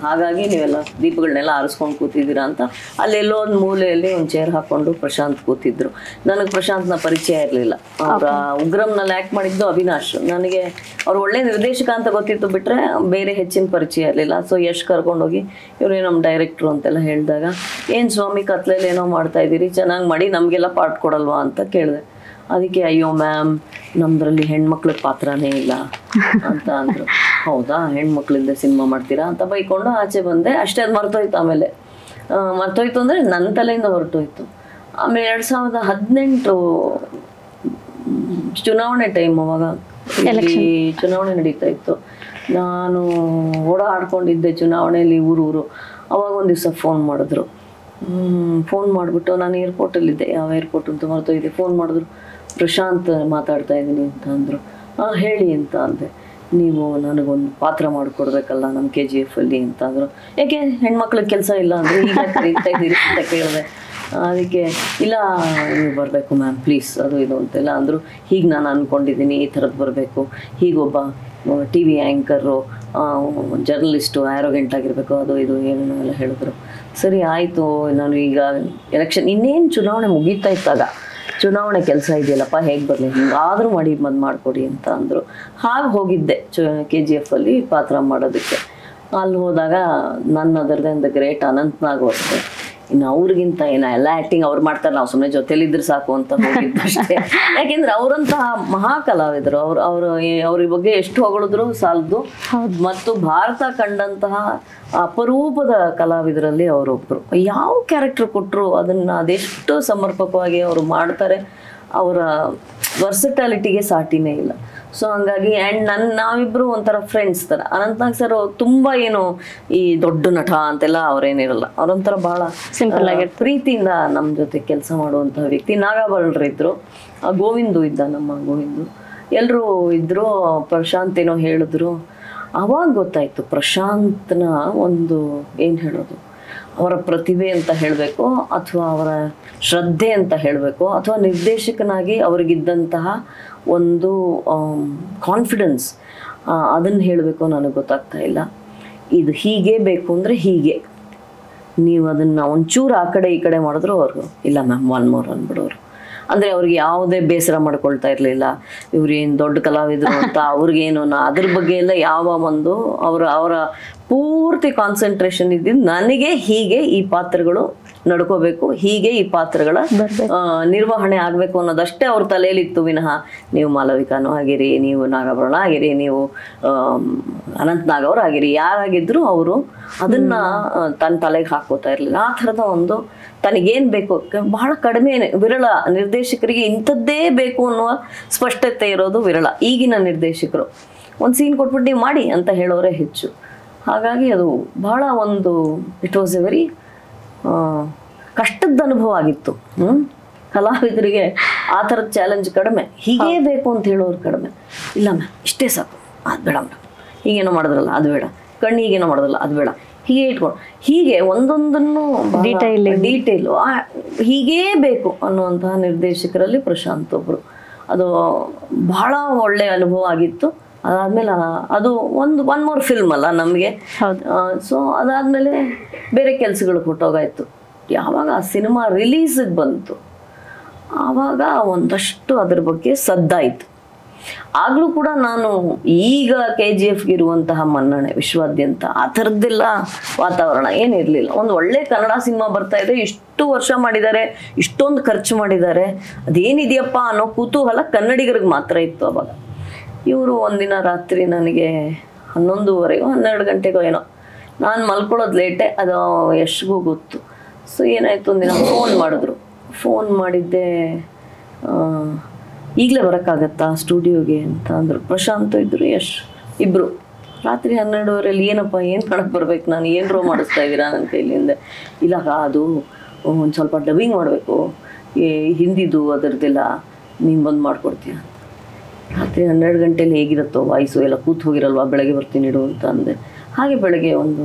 ಹಾಗಾಗಿ ನೀವೆಲ್ಲ ದೀಪಗಳನ್ನೆಲ್ಲ ಆರಿಸ್ಕೊಂಡು ಕೂತಿದ್ದೀರಾ ಅಂತ. ಅಲ್ಲೆಲ್ಲೋ ಒಂದು ಮೂಲೆಯಲ್ಲಿ ಒಂದು ಚೇರ್ ಹಾಕ್ಕೊಂಡು ಪ್ರಶಾಂತ್ ಕೂತಿದ್ರು. ನನಗೆ ಪ್ರಶಾಂತ್ನ ಪರಿಚಯ ಇರಲಿಲ್ಲ. ಅವರ ಉಗ್ರಂನಲ್ಲಿ ಆ್ಯಕ್ಟ್ ಮಾಡಿದ್ದು ಅವಿನಾಶ್. ನನಗೆ ಅವ್ರು ಒಳ್ಳೆ ನಿರ್ದೇಶಕ ಅಂತ ಗೊತ್ತಿತ್ತು, ಬಿಟ್ಟರೆ ಬೇರೆ ಹೆಚ್ಚಿನ ಪರಿಚಯ ಇರಲಿಲ್ಲ. ಸೊ ಯಶ್ ಕರ್ಕೊಂಡೋಗಿ ಇವರೇ ನಮ್ಮ ಡೈರೆಕ್ಟ್ರು ಅಂತೆಲ್ಲ ಹೇಳಿದಾಗ, ಏನು ಸ್ವಾಮಿ ಕತ್ಲೆಯಲ್ಲಿ ಏನೋ ಮಾಡ್ತಾ ಇದ್ದೀರಿ, ಚೆನ್ನಾಗಿ ಮಾಡಿ ನಮಗೆಲ್ಲ ಪಾರ್ಟ್ ಕೊಡಲ್ವಾ ಅಂತ ಕೇಳಿದೆ. ಅದಕ್ಕೆ ಅಯ್ಯೋ ಮ್ಯಾಮ್ ನಮ್ದ್ರಲ್ಲಿ ಹೆಣ್ಮಕ್ಳಿಗೆ ಪಾತ್ರನೇ ಇಲ್ಲ ಅಂತ ಅಂದರು. ಹೌದಾ, ಹೆಣ್ಮಕ್ಳಿಂದ ಸಿನಿಮಾ ಮಾಡ್ತೀರಾ ಅಂತ ಬೈಕೊಂಡು ಆಚೆ ಬಂದೆ. ಅಷ್ಟೇ ಅದು ಮರ್ತೋಯ್ತು. ಆಮೇಲೆ ಮರ್ತೋಯ್ತು ಅಂದರೆ ನನ್ನ ತಲೆಯಿಂದ ಹೊರಟೋಯ್ತು. ಆಮೇಲೆ 2018 ಚುನಾವಣೆ ಟೈಮ್, ಅವಾಗ ಚುನಾವಣೆ ನಡೀತಾ ಇತ್ತು. ನಾನು ಓಡಾಡ್ಕೊಂಡಿದ್ದೆ ಚುನಾವಣೆಯಲ್ಲಿ ಊರು. ಅವಾಗ ಒಂದು ದಿವಸ ಫೋನ್ ಮಾಡಿದ್ರು. ಫೋನ್ ಮಾಡಿಬಿಟ್ಟು, ನಾನು ಏರ್ಪೋರ್ಟಲ್ಲಿದ್ದೆ, ಯಾವ ಏರ್ಪೋರ್ಟ್ ಅಂತ ಮರ್ತೋಗಿದೆ. ಫೋನ್ ಮಾಡಿದ್ರು, ಪ್ರಶಾಂತ್ ಮಾತಾಡ್ತಾ ಇದ್ದೀನಿ ಅಂತ ಅಂದರು. ಹೇಳಿ ಅಂತ ಅಂದೆ. ನೀವು ನನಗೊಂದು ಪಾತ್ರ ಮಾಡಿಕೊಡ್ಬೇಕಲ್ಲ ನಮ್ಮ KGF ಅಲ್ಲಿ ಅಂತ ಅಂದರು. ಯಾಕೆ ಹೆಣ್ಮಕ್ಳಿಗೆ ಕೆಲಸ ಇಲ್ಲ ಅಂದರೆ ಈಗ ಕರೀತಾ ಇದ್ದೀರಿ ಅಂತ ಕೇಳಿದೆ. ಅದಕ್ಕೆ ಇಲ್ಲ ನೀವು ಬರಬೇಕು ಮ್ಯಾಮ್ ಪ್ಲೀಸ್, ಅದು ಇದು ಅಂತೆಲ್ಲ ಅಂದರು. ಹೀಗೆ ನಾನು ಅಂದ್ಕೊಂಡಿದ್ದೀನಿ, ಈ ಥರದ್ದು ಬರಬೇಕು, ಹೀಗೊಬ್ಬ TV ಆ್ಯಂಕರು, ಜರ್ನಲಿಸ್ಟು ಆ್ಯರೋಗೆಂಟ್ ಆಗಿರಬೇಕು, ಅದು ಇದು ಏನೇನೋ ಎಲ್ಲ ಹೇಳಿದ್ರು. ಸರಿ ಆಯಿತು, ನಾನು ಈಗ ಎಲೆಕ್ಷನ್ ಇನ್ನೇನು ಚುನಾವಣೆ ಮುಗೀತಾ ಇತ್ತಾಗ, ಚುನಾವಣೆ ಕೆಲಸ ಇದೆಯಲ್ಲಪ್ಪ ಹೇಗೆ ಬರಲಿ, ಹಿಂಗಾದರೂ ಮಾಡಿ ಮಾಡಿಕೊಡಿ ಅಂತ ಅಂದರು. ಹಾಗೆ ಹೋಗಿದ್ದೆ KGF ಅಲ್ಲಿ ಪಾತ್ರ ಮಾಡೋದಕ್ಕೆ. ಅಲ್ಲಿ ಹೋದಾಗ ನನ್ನ other then the great Anant Nag ಅಷ್ಟೇ. ಇನ್ನು ಅವ್ರಿಗಿಂತ ಎಲ್ಲ ಆ್ಯಕ್ಟಿಂಗ್ ಅವ್ರು ಮಾಡ್ತಾರೆ, ನಾವು ಸುಮ್ಮನೆ ಜೊತೆಲಿದ್ರೆ ಸಾಕು ಅಂತ ಹೋಗಿದ್ದಷ್ಟೇ. ಯಾಕೆಂದ್ರೆ ಅವರಂತಹ ಮಹಾ ಕಲಾವಿದರು. ಅವ್ರ ಬಗ್ಗೆ ಎಷ್ಟು ಹೊಗಳಿದ್ರು ಸಾಲದು. ಮತ್ತು ಭಾರತ ಕಂಡಂತಹ ಅಪರೂಪದ ಕಲಾವಿದರಲ್ಲಿ ಅವರೊಬ್ಬರು. ಯಾವ ಕ್ಯಾರೆಕ್ಟರ್ ಕೊಟ್ಟರು ಅದೆಷ್ಟು ಸಮರ್ಪಕವಾಗಿ ಅವರು ಮಾಡ್ತಾರೆ. ಅವರ ವರ್ಸಟಾಲಿಟಿಗೆ ಸಾಟಿನೇ ಇಲ್ಲ. ಸೊ ಹಂಗಾಗಿ ನಾವಿಬ್ರು ಒಂಥರ ಫ್ರೆಂಡ್ಸ್ ಥರ. ಅನಂತನಾಗ್ ಸರ್ ತುಂಬ ಏನು ಈ ದೊಡ್ಡ ನಟ ಅಂತೆಲ್ಲ ಅವ್ರೇನಿರಲ್ಲ. ಅವ್ರೊಂಥರ ಭಾಳ ಸಿಂಪಲ್ ಆಗಿ ಪ್ರೀತಿಯಿಂದ ನಮ್ಮ ಜೊತೆ ಕೆಲಸ ಮಾಡುವಂತಹ ವ್ಯಕ್ತಿ. ನಾಗಾಭರಣರು ಇದ್ರು, ಗೋವಿಂದು ಇದ್ದ, ನಮ್ಮ ಗೋವಿಂದು, ಎಲ್ಲರೂ ಇದ್ರು. ಪ್ರಶಾಂತ್ ಏನೋ ಹೇಳಿದ್ರು. ಅವಾಗ ಗೊತ್ತಾಯ್ತು ಪ್ರಶಾಂತ್ನ ಒಂದು ಏನು ಹೇಳೋದು, ಅವರ ಪ್ರತಿಭೆ ಅಂತ ಹೇಳಬೇಕು, ಅಥವಾ ಅವರ ಶ್ರದ್ಧೆ ಅಂತ ಹೇಳಬೇಕು, ಅಥವಾ ನಿರ್ದೇಶಕನಾಗಿ ಅವರಿಗಿದ್ದಂತಹ ಒಂದು ಕಾನ್ಫಿಡೆನ್ಸ್, ಅದನ್ನು ಹೇಳಬೇಕು ನನಗೆ ಗೊತ್ತಾಗ್ತಾ ಇಲ್ಲ. ಇದು ಹೀಗೆ ಬೇಕು ಅಂದರೆ ಹೀಗೆ, ನೀವು ಅದನ್ನು ಒಂಚೂರು ಆ ಕಡೆ ಈ ಕಡೆ ಮಾಡಿದ್ರು ಅವ್ರಿಗೂ ಇಲ್ಲ ಮ್ಯಾಮ್ 1 more ಅಂದ್ಬಿಡೋರು. ಅಂದರೆ ಅವ್ರಿಗೆ ಯಾವುದೇ ಬೇಸರ ಮಾಡ್ಕೊಳ್ತಾ ಇರಲಿಲ್ಲ, ಇವ್ರೇನು ದೊಡ್ಡ ಕಲಾವಿದರು ಅಂತ. ಅವ್ರಿಗೇನು ಅದ್ರ ಬಗ್ಗೆ ಎಲ್ಲ ಯಾವ ಒಂದು ಅವರ ಪೂರ್ತಿ ಕಾನ್ಸಂಟ್ರೇಷನ್ ಇದ್ದಿದ್ದು ನನಗೆ ಹೀಗೆ ಈ ಪಾತ್ರಗಳು ನಡ್ಕೋಬೇಕು, ಹೀಗೆ ಈ ಪಾತ್ರಗಳ ನಿರ್ವಹಣೆ ಆಗ್ಬೇಕು ಅನ್ನೋದಷ್ಟೇ ಅವ್ರ ತಲೆಯಲ್ಲಿತ್ತು ವಿನಃ ನೀವು ಮಾಲವಿಕಾನೂ ಆಗಿರಿ, ನೀವು ನಾಗಾಭರಣ ಆಗಿರಿ, ನೀವು ಅನಂತ್ ನಾಗ್ ಅವ್ರು ಆಗಿರಿ, ಯಾರಾಗಿದ್ರು ಅವರು ಅದನ್ನ ತನ್ನ ತಲೆಗೆ ಹಾಕೋತಾ ಇರ್ಲಿಲ್ಲ. ಆ ಥರದ ಒಂದು ತನಗೇನ್ ಬೇಕು, ಬಹಳ ಕಡಿಮೆ ವಿರಳ ನಿರ್ದೇಶಕರಿಗೆ ಇಂಥದ್ದೇ ಬೇಕು ಅನ್ನುವ ಸ್ಪಷ್ಟತೆ ಇರೋದು ವಿರಳ. ಈಗಿನ ನಿರ್ದೇಶಕರು ಒಂದು ಸೀನ್ ಕೊಟ್ಬಿಟ್ಟು ನೀವು ಮಾಡಿ ಅಂತ ಹೇಳೋರೇ ಹೆಚ್ಚು. ಹಾಗಾಗಿ ಅದು ಬಹಳ ಒಂದು ಇಟ್ ವಾಸ್ ಎ ವೆರಿ ಕಷ್ಟದ ಅನುಭವ ಆಗಿತ್ತು. ಕಲಾವಿದರಿಗೆ ಆ ಥರದ ಚಾಲೆಂಜ್ ಕಡಿಮೆ, ಹೀಗೇ ಬೇಕು ಅಂತ ಹೇಳೋರು ಕಡಿಮೆ. ಇಲ್ಲ ಮ್ಯಾಮ್ ಇಷ್ಟೇ ಸಾಕು, ಅದು ಬೇಡ ಮೇಡಮ್, ಹೀಗೇನೋ ಮಾಡಿದ್ರಲ್ಲ ಅದು ಬೇಡ, ಕಣ್ಣು ಹೀಗೇನೋ ಮಾಡೋದಲ್ಲ ಅದು ಬೇಡ, ಹೀಗೆ ಇಟ್ಕೊಂಡು ಹೀಗೆ ಒಂದೊಂದನ್ನು ಡೀಟೇಲು ಹೀಗೇ ಬೇಕು ಅನ್ನುವಂತಹ ನಿರ್ದೇಶಕರಲ್ಲಿ ಪ್ರಶಾಂತ್ ಒಬ್ರು. ಅದು ಬಹಳ ಒಳ್ಳೆ ಅನುಭವ ಆಗಿತ್ತು. ಅದಾದ್ಮೇಲೆ ಅದು ಒನ್ ಮೋರ್ ಫಿಲ್ಮ್ ಅಲ್ಲ ನಮಗೆ. ಸೊ ಅದಾದ್ಮೇಲೆ ಬೇರೆ ಕೆಲಸಗಳು ಕೊಟ್ಟೋಗಾಯ್ತು. ಯಾವಾಗ ಆ ಸಿನಿಮಾ ರಿಲೀಸಿಗೆ ಬಂತು ಆವಾಗ ಒಂದಷ್ಟು ಅದ್ರ ಬಗ್ಗೆ ಸದ್ದಾಯಿತು. ಆಗ್ಲೂ ಕೂಡ ನಾನು ಈಗ KGFಗೆ ಇರುವಂತಹ ಮನ್ನಣೆ ವಿಶ್ವಾದ್ಯಂತ ಆ ಥರದ್ದೆಲ್ಲ ವಾತಾವರಣ ಏನಿರಲಿಲ್ಲ. ಒಂದು ಒಳ್ಳೆ ಕನ್ನಡ ಸಿನಿಮಾ ಬರ್ತಾ ಇದೆ, ಇಷ್ಟು ವರ್ಷ ಮಾಡಿದ್ದಾರೆ, ಇಷ್ಟೊಂದು ಖರ್ಚು ಮಾಡಿದ್ದಾರೆ, ಅದೇನಿದೆಯಪ್ಪ ಅನ್ನೋ ಕುತೂಹಲ ಕನ್ನಡಿಗರಿಗೆ ಮಾತ್ರ ಇತ್ತು ಅವಾಗ. ಇವರು ಒಂದಿನ ರಾತ್ರಿ ನನಗೆ 11:30 12 ಗಂಟೆಗೋ ಏನೋ, ನಾನು ಮಲ್ಕೊಳ್ಳೋದು ಲೇಟೆ, ಅದು ಯಶ್ಗೂ ಗೊತ್ತು. ಸೊ ಏನಾಯ್ತು, ಒಂದಿನ ಫೋನ್ ಮಾಡಿದ್ರು. ಫೋನ್ ಮಾಡಿದ್ದೆ, ಈಗಲೇ ಬರೋಕ್ಕಾಗತ್ತಾ ಸ್ಟುಡಿಯೋಗೆ ಅಂತ ಅಂದರು. ಪ್ರಶಾಂತ್ ಇದ್ದರು, ಯಶ್ ಇಬ್ಬರು. ರಾತ್ರಿ 12:30 ಏನಪ್ಪ ಏನು ಮಾಡಕ್ಕೆ ಬರ್ಬೇಕು ನಾನು, ಏನರೋ ಮಾಡಿಸ್ತಾ ಇದ್ದೀರಾ ನನ್ನ ಕೈಲಿಂದ? ಇಲ್ಲ ಅದು ಒಂದು ಸ್ವಲ್ಪ ಡಬ್ಬಿಂಗ್ ಮಾಡಬೇಕು, ಹಿಂದಿದು ಅದರದ್ದೆಲ್ಲ ನೀನು ಬಂದು ಮಾಡಿಕೊಡ್ತೀಯ ಅಂತ. ರಾತ್ರಿ 12 ಗಂಟೆಲಿ ಹೇಗಿರುತ್ತೋ ವಾಯ್ಸು ಎಲ್ಲ ಕೂತು ಹೋಗಿರಲ್ವಾ, ಬೆಳಗ್ಗೆ ಬರ್ತೀನಿ ಇಡು ಅಂತ ಅಂದೆ. ಹಾಗೆ ಬೆಳಗ್ಗೆ ಒಂದು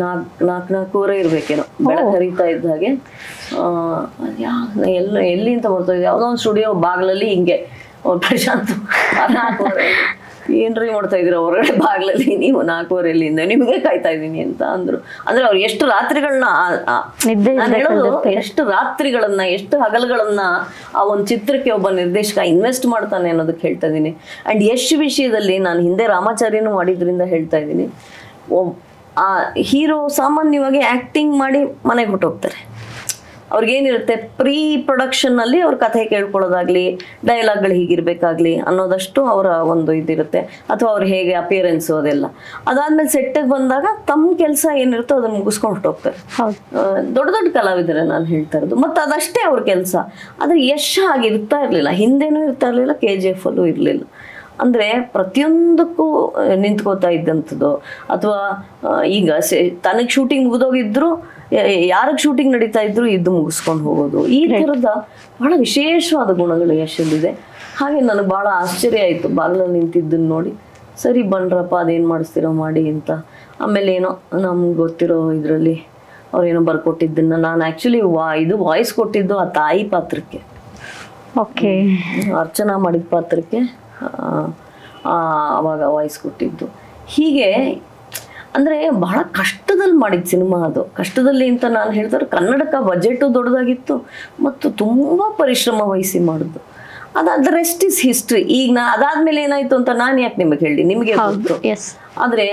4:30 ಇರಬೇಕೇನೋ, ಬೆಳಗ್ಗೆ ಹರಿತಾ ಇದ್ದ ಹಾಗೆ ಎಲ್ಲಿ ಅಂತ ಬರ್ತಾ ಇದ್ದೆ, ಯಾವುದೋ ಒಂದು ಸ್ಟುಡಿಯೋ ಬಾಗಿಲಲ್ಲಿ ಹಿಂಗೆ ಪ್ರಶಾಂತ್ 4:30 ಏನ್ರಿ ಮಾಡ್ತಾ ಇದ್ದೀರ ಹೊರಗಡೆ ಬಾಗಿಲಲ್ಲಿ, ನೀವು 4:30 ನಿಮಗೆ ಕಾಯ್ತಾ ಇದ್ದೀನಿ ಅಂತ ಅಂದ್ರು. ಅಂದ್ರೆ ಅವ್ರು ಎಷ್ಟು ರಾತ್ರಿಗಳನ್ನ, ನಾನು ಹೇಳೋದು ಎಷ್ಟು ರಾತ್ರಿಗಳನ್ನ, ಎಷ್ಟು ಹಗಲುಗಳನ್ನ ಆ ಒಂದು ಚಿತ್ರಕ್ಕೆ ಒಬ್ಬ ನಿರ್ದೇಶಕ ಇನ್ವೆಸ್ಟ್ ಮಾಡ್ತಾನೆ ಅನ್ನೋದಕ್ಕೆ ಹೇಳ್ತಾ ಇದ್ದೀನಿ. ಅಂಡ್ ಯಶ್ ವಿಷಯದಲ್ಲಿ ನಾನು ಹಿಂದೆ ರಾಮಾಚಾರ್ಯನೂ ಮಾಡಿದ್ರಿಂದ ಹೇಳ್ತಾ ಇದ್ದೀನಿ. ಆ ಹೀರೋ ಸಾಮಾನ್ಯವಾಗಿ ಆಕ್ಟಿಂಗ್ ಮಾಡಿ ಮನೆಗೆ ಹೊಟ್ಟೋಗ್ತಾರೆ. ಅವ್ರಿಗೇನಿರುತ್ತೆ, ಪ್ರೀ ಪ್ರೊಡಕ್ಷನ್ನಲ್ಲಿ ಅವ್ರ ಕಥೆ ಕೇಳ್ಕೊಳ್ಳೋದಾಗ್ಲಿ, ಡೈಲಾಗ್ಗಳು ಹೀಗಿರ್ಬೇಕಾಗ್ಲಿ ಅನ್ನೋದಷ್ಟು ಅವರ ಒಂದು ಇದಿರುತ್ತೆ, ಅಥವಾ ಅವ್ರು ಹೇಗೆ ಅಪಿಯರೆನ್ಸು ಅದೆಲ್ಲ. ಅದಾದ್ಮೇಲೆ ಸೆಟ್ಟಿಗೆ ಬಂದಾಗ ತಮ್ಮ ಕೆಲಸ ಏನಿರುತ್ತೋ ಅದನ್ನ ಮುಗಿಸ್ಕೊಂಡು ಹೊಟ್ಟೋಗ್ತಾರೆ. ದೊಡ್ಡ ದೊಡ್ಡ ಕಲಾವಿದರೆ ನಾನು ಹೇಳ್ತಾ ಇರೋದು. ಮತ್ತು ಅದಷ್ಟೇ ಅವ್ರ ಕೆಲಸ. ಆದರೆ ಯಶ್ ಹಾಗೆ ಇರ್ತಾ ಇರಲಿಲ್ಲ, ಹಿಂದೆನೂ ಇರ್ತಾ ಇರಲಿಲ್ಲ, KGF ಅಲ್ಲೂ ಇರಲಿಲ್ಲ. ಅಂದರೆ ಪ್ರತಿಯೊಂದಕ್ಕೂ ನಿಂತ್ಕೋತಾ ಇದ್ದಂಥದ್ದು, ಅಥವಾ ಈಗ ತನಗೆ ಶೂಟಿಂಗ್ ಮುಗಿದೋಗಿದ್ರು, ಯಾರಿಗೆ ಶೂಟಿಂಗ್ ನಡೀತಾ ಇದ್ರು ಇದ್ದು ಮುಗಿಸ್ಕೊಂಡು ಹೋಗೋದು, ಈ ಥರದ ಬಹಳ ವಿಶೇಷವಾದ ಗುಣಗಳು ಯಶಲ್ಲಿದೆ. ಹಾಗೆ ನನಗೆ ಭಾಳ ಆಶ್ಚರ್ಯ ಆಯಿತು ಬಾಗಿಲಲ್ಲಿ ನಿಂತಿದ್ದನ್ನು ನೋಡಿ. ಸರಿ ಬನ್ರಪ್ಪ ಅದೇನು ಮಾಡಿಸ್ತಿರೋ ಮಾಡಿ ಅಂತ. ಆಮೇಲೆ ಏನೋ ನಮ್ಗೆ ಗೊತ್ತಿರೋ ಇದರಲ್ಲಿ ಅವ್ರೇನೋ ಬರ್ಕೊಟ್ಟಿದ್ದನ್ನು ನಾನು ಆ್ಯಕ್ಚುಲಿ ಇದು ವಾಯ್ಸ್ ಕೊಟ್ಟಿದ್ದು ಆ ತಾಯಿ ಪಾತ್ರಕ್ಕೆ, ಓಕೆ, ಅರ್ಚನಾ ಮಾಡಿದ ಪಾತ್ರಕ್ಕೆ ಆವಾಗ ವಾಯ್ಸ್ ಕೊಟ್ಟಿದ್ದು. ಹೀಗೆ ಅಂದರೆ ಬಹಳ ಕಷ್ಟದಲ್ಲಿ ಮಾಡಿದ ಸಿನಿಮಾ ಅದು. ಕಷ್ಟದಲ್ಲಿ ಅಂತ ನಾನು ಹೇಳ್ತಾರೆ, ಕನ್ನಡಕ್ಕೆ ಬಜೆಟು ದೊಡ್ಡದಾಗಿತ್ತು ಮತ್ತು ತುಂಬ ಪರಿಶ್ರಮ ವಹಿಸಿ ಮಾಡಿದ್ದು. ಅದಾದ ರೆಸ್ಟ್ ಇಸ್ ಹಿಸ್ಟ್ರಿ. ಈಗ ಅದಾದ್ಮೇಲೆ ಏನಾಯ್ತು ಅಂತ ನಾನು ಯಾಕೆ ನಿಮಗೆ ಹೇಳಿ, ನಿಮಗೆ ಗೊತ್ತು. ಆದರೆ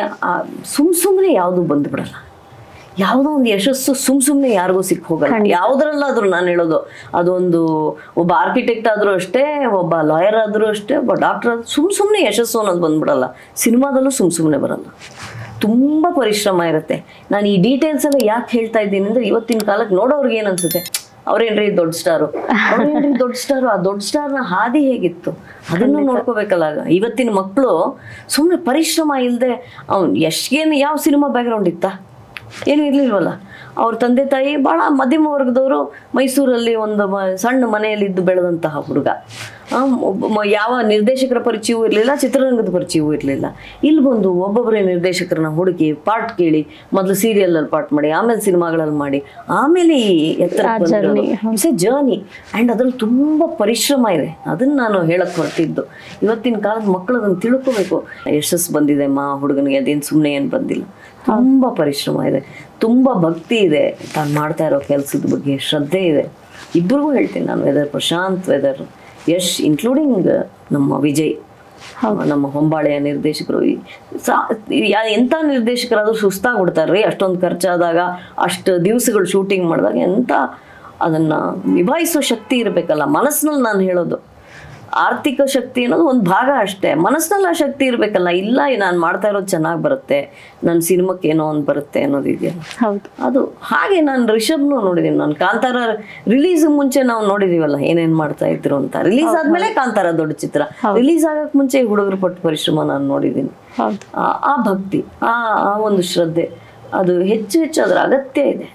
ಸುಮ್ಮನೆ ಯಾವುದು ಬಂದುಬಿಡಲ್ಲ, ಯಾವುದೋ ಒಂದು ಯಶಸ್ಸು ಸುಮ್ಮನೆ ಯಾರಿಗೂ ಸಿಕ್ಕ ಹೋಗಲ್ಲ. ಯಾವುದ್ರಲ್ಲಾದ್ರೂ ನಾನು ಹೇಳೋದು, ಅದೊಂದು ಒಬ್ಬ ಆರ್ಕಿಟೆಕ್ಟ್ ಆದರೂ ಅಷ್ಟೇ, ಒಬ್ಬ ಲಾಯರ್ ಆದರೂ ಅಷ್ಟೇ, ಒಬ್ಬ ಡಾಕ್ಟರ್ ಆದ್ರೂ ಸುಮ್ಮನೆ ಯಶಸ್ಸು ಅನ್ನೋದು ಬಂದ್ಬಿಡಲ್ಲ. ಸಿನಿಮಾದಲ್ಲೂ ಸುಮ್ಮನೆ ಬರಲ್ಲ, ತುಂಬ ಪರಿಶ್ರಮ ಇರುತ್ತೆ. ನಾನು ಈ ಡೀಟೇಲ್ಸ್ ಎಲ್ಲ ಯಾಕೆ ಹೇಳ್ತಾ ಇದ್ದೀನಿ ಅಂದರೆ, ಇವತ್ತಿನ ಕಾಲಕ್ಕೆ ನೋಡೋರ್ಗೆ ಏನು ಅನ್ಸುತ್ತೆ, ಅವ್ರೇನ್ರಿ ದೊಡ್ಡ ಸ್ಟಾರು, ಅವ್ರೇನ್ರಿ ದೊಡ್ಡ ಸ್ಟಾರು, ಆ ದೊಡ್ಡ ಸ್ಟಾರ್ನ ಹಾದಿ ಹೇಗಿತ್ತು ಅದನ್ನು ನೋಡ್ಕೋಬೇಕಲ್ಲ. ಇವತ್ತಿನ ಮಕ್ಕಳು ಸುಮ್ಮನೆ ಪರಿಶ್ರಮ ಇಲ್ಲದೆ, ಅವ್ನು ಯಶ್ಗೇನು ಯಾವ ಸಿನಿಮಾ ಬ್ಯಾಕ್ಗ್ರೌಂಡ್ ಇತ್ತಾ, ಏನೂ ಇರಲಿಲ್ವಲ್ಲ. ಅವ್ರ ತಂದೆ ತಾಯಿ ಭಾಳ ಮಧ್ಯಮ ವರ್ಗದವರು, ಮೈಸೂರಲ್ಲಿ ಒಂದು ಸಣ್ಣ ಮನೆಯಲ್ಲಿದ್ದು ಬೆಳೆದಂತಹ ಹುಡುಗ. ಯಾವ ನಿರ್ದೇಶಕರ ಪರಿಚಯವೂ ಇರಲಿಲ್ಲ, ಚಿತ್ರರಂಗದ ಪರಿಚಯವೂ ಇರಲಿಲ್ಲ. ಇಲ್ಲಿ ಬಂದು ಒಬ್ಬೊಬ್ಬರೇ ನಿರ್ದೇಶಕರನ್ನ ಹುಡುಕಿ ಪಾರ್ಟ್ ಕೇಳಿ, ಮೊದಲು ಸೀರಿಯಲಲ್ಲಿ ಪಾರ್ಟ್ ಮಾಡಿ, ಆಮೇಲೆ ಸಿನಿಮಾಗಳಲ್ಲಿ ಮಾಡಿ, ಆಮೇಲೆ ಈ ಎತ್ತರ ಜರ್ನಿ. ಆ್ಯಂಡ್ ಅದ್ರಲ್ಲಿ ತುಂಬ ಪರಿಶ್ರಮ ಇದೆ. ಅದನ್ನು ನಾನು ಹೇಳಕ್ಕೆ ಹೊರಟಿದ್ದು. ಇವತ್ತಿನ ಕಾಲದ ಮಕ್ಕಳು ಅದನ್ನು ತಿಳ್ಕೋಬೇಕು. ಯಶಸ್ಸು ಬಂದಿದೆ ಹುಡುಗನಿಗೆ, ಅದೇನು ಸುಮ್ಮನೆ ಏನು ಬಂದಿಲ್ಲ. ತುಂಬ ಪರಿಶ್ರಮ ಇದೆ, ತುಂಬ ಭಕ್ತಿ ಇದೆ, ತಾನು ಮಾಡ್ತಾ ಇರೋ ಕೆಲಸದ ಬಗ್ಗೆ ಶ್ರದ್ಧೆ ಇದೆ. ಇಬ್ಬರಿಗೂ ಹೇಳ್ತೀನಿ ನಾನು, whether Prashanth, whether Yash, including ನಮ್ಮ ವಿಜಯ್, ನಮ್ಮ ಹೊಂಬಾಳೆಯ ನಿರ್ದೇಶಕರು ಎಂತ ನಿರ್ದೇಶಕರಾದ್ರೂ ಸುಸ್ತಾಗ್ಬಿಡ್ತಾರ್ರಿ. ಅಷ್ಟೊಂದು ಖರ್ಚಾದಾಗ, ಅಷ್ಟು ದಿವಸಗಳು ಶೂಟಿಂಗ್ ಮಾಡಿದಾಗ ಎಂತ ಅದನ್ನ ನಿಭಾಯಿಸೋ ಶಕ್ತಿ ಇರ್ಬೇಕಲ್ಲ ಮನಸ್ಸಿನಲ್ಲಿ. ನಾನು ಹೇಳೋದು ಆರ್ಥಿಕ ಶಕ್ತಿ ಅನ್ನೋದು ಒಂದು ಭಾಗ ಅಷ್ಟೇ, ಮನಸ್ಸಿನಲ್ಲಿ ಆ ಶಕ್ತಿ ಇರ್ಬೇಕಲ್ಲ. ಇಲ್ಲ ನಾನು ಮಾಡ್ತಾ ಇರೋದು ಚೆನ್ನಾಗಿ ಬರುತ್ತೆ, ನನ್ನ ಸಿನಿಮಾಕ್ಕೆ ಏನೋ ಒಂದು ಬರುತ್ತೆ ಅನ್ನೋದಿದೆಯಲ್ಲ, ಅದು ಹಾಗೆ. ನಾನು ರಿಷಬ್ನು ನೋಡಿದೀನಿ. ನಾನು ಕಾಂತಾರ ರಿಲೀಸ್ ಮುಂಚೆ ನಾವು ನೋಡಿದೀವಲ್ಲ ಏನೇನ್ ಮಾಡ್ತಾ ಇದ್ರು ಅಂತ. ರಿಲೀಸ್ ಆದ್ಮೇಲೆ ಕಾಂತಾರ ದೊಡ್ಡ ಚಿತ್ರ, ರಿಲೀಸ್ ಆಗಕ್ ಮುಂಚೆ ಹುಡುಗರು ಪಟ್ಟು ಪರಿಶ್ರಮ ನಾನು ನೋಡಿದ್ದೀನಿ. ಆ ಭಕ್ತಿ, ಆ ಒಂದು ಶ್ರದ್ಧೆ, ಅದು ಹೆಚ್ಚು ಹೆಚ್ಚು ಅದರ ಅಗತ್ಯ ಇದೆ.